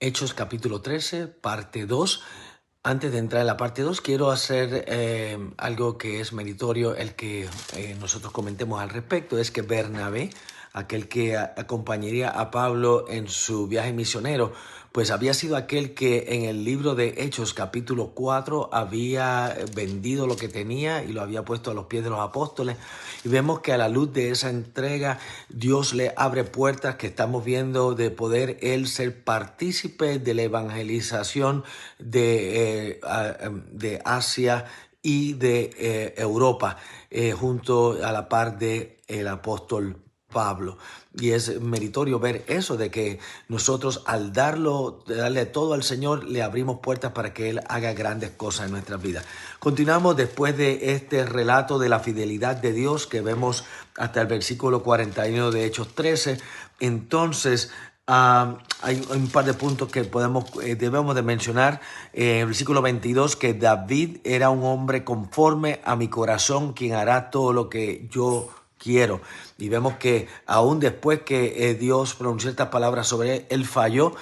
Hechos capítulo 13, parte 2. Antes de entrar en la parte 2, quiero hacer algo que es meritorio, el que nosotros comentemos al respecto, es que Bernabé, aquel que acompañaría a Pablo en su viaje misionero, pues había sido aquel que en el libro de Hechos capítulo 4 había vendido lo que tenía y lo había puesto a los pies de los apóstoles. Y vemos que a la luz de esa entrega, Dios le abre puertas que estamos viendo de poder él ser partícipe de la evangelización de Asia y de Europa, junto a la par de el apóstol Pablo. Y es meritorio ver eso, de que nosotros al darle todo al Señor, le abrimos puertas para que Él haga grandes cosas en nuestras vidas. Continuamos después de este relato de la fidelidad de Dios que vemos hasta el versículo 41 de Hechos 13. Entonces, hay un par de puntos que debemos de mencionar. En el versículo 22, que David era un hombre conforme a mi corazón, quien hará todo lo que yo quiero. Y vemos que aún después que Dios pronunció estas palabras sobre él, él falló.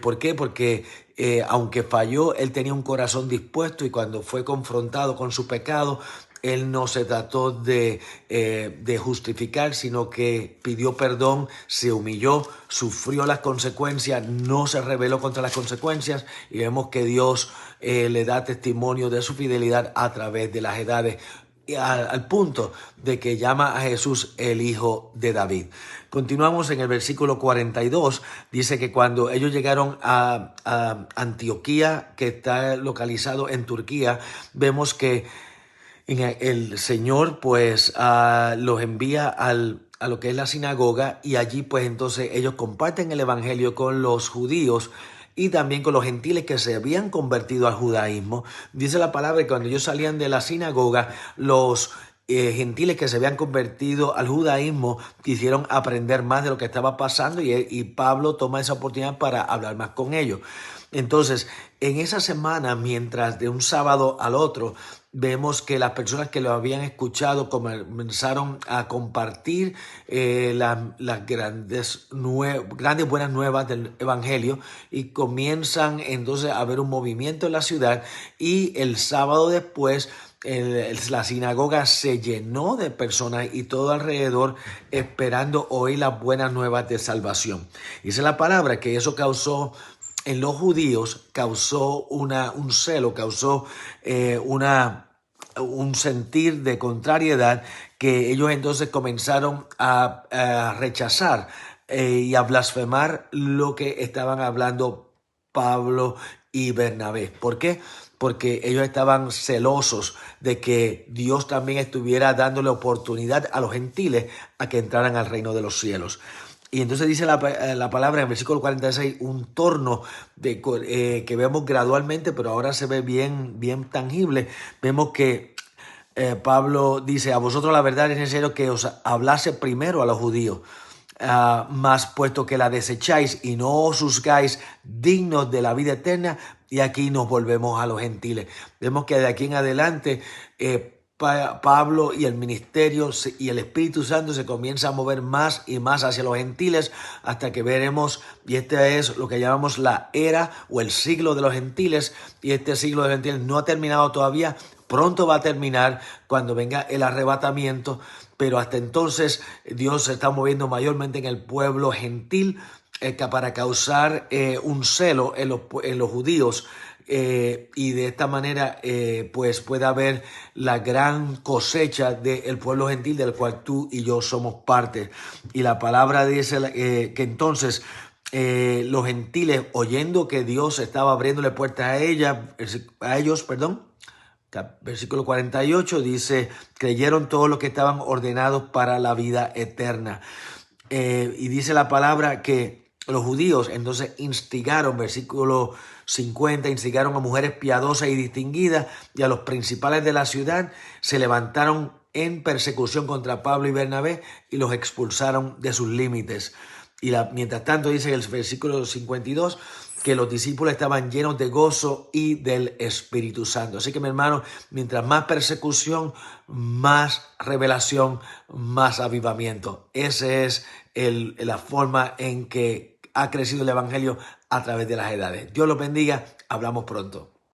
¿Por qué? Porque aunque falló, él tenía un corazón dispuesto y cuando fue confrontado con su pecado, él no se trató de justificar, sino que pidió perdón, se humilló, sufrió las consecuencias, no se rebeló contra las consecuencias y vemos que Dios le da testimonio de su fidelidad a través de las edades, al punto de que llama a Jesús el Hijo de David. Continuamos en el versículo 42, dice que cuando ellos llegaron a Antioquía, que está localizado en Turquía, vemos que el Señor pues los envía a lo que es la sinagoga y allí pues entonces ellos comparten el evangelio con los judíos y también con los gentiles que se habían convertido al judaísmo. Dice la palabra que cuando ellos salían de la sinagoga, los gentiles que se habían convertido al judaísmo quisieron aprender más de lo que estaba pasando y Pablo toma esa oportunidad para hablar más con ellos. Entonces, en esa semana, mientras de un sábado al otro, vemos que las personas que lo habían escuchado comenzaron a compartir las grandes buenas nuevas del Evangelio y comienzan entonces a haber un movimiento en la ciudad y el sábado después la sinagoga se llenó de personas y todo alrededor esperando oír las buenas nuevas de salvación. Dice la palabra que eso causó en los judíos, causó un celo, causó un sentir de contrariedad, que ellos entonces comenzaron a rechazar y a blasfemar lo que estaban hablando Pablo y Bernabé. ¿Por qué? Porque ellos estaban celosos de que Dios también estuviera dándole oportunidad a los gentiles a que entraran al reino de los cielos. Y entonces dice la palabra en el versículo 46, un torno que vemos gradualmente, pero ahora se ve bien, bien tangible. Vemos que Pablo dice, a vosotros la verdad es necesario que os hablase primero a los judíos, mas puesto que la desecháis y no os juzgáis dignos de la vida eterna, y aquí nos volvemos a los gentiles. Vemos que de aquí en adelante Pablo y el ministerio y el Espíritu Santo se comienza a mover más y más hacia los gentiles hasta que veremos, y este es lo que llamamos la era o el siglo de los gentiles, y este siglo de los gentiles no ha terminado todavía, pronto va a terminar cuando venga el arrebatamiento, pero hasta entonces Dios se está moviendo mayormente en el pueblo gentil para causar un celo en los judíos. Y de esta manera pues puede haber la gran cosecha del pueblo gentil del cual tú y yo somos parte. Y la palabra dice que entonces los gentiles, oyendo que Dios estaba abriéndole puertas a ellos, versículo 48 dice, creyeron todos los que estaban ordenados para la vida eterna. Y dice la palabra que los judíos entonces instigaron, versículo 50, instigaron a mujeres piadosas y distinguidas y a los principales de la ciudad, se levantaron en persecución contra Pablo y Bernabé y los expulsaron de sus límites. Mientras tanto dice en el versículo 52 que los discípulos estaban llenos de gozo y del Espíritu Santo. Así que, mi hermano, mientras más persecución, más revelación, más avivamiento. Esa es la forma en que ha crecido el Evangelio a través de las edades. Dios los bendiga. Hablamos pronto.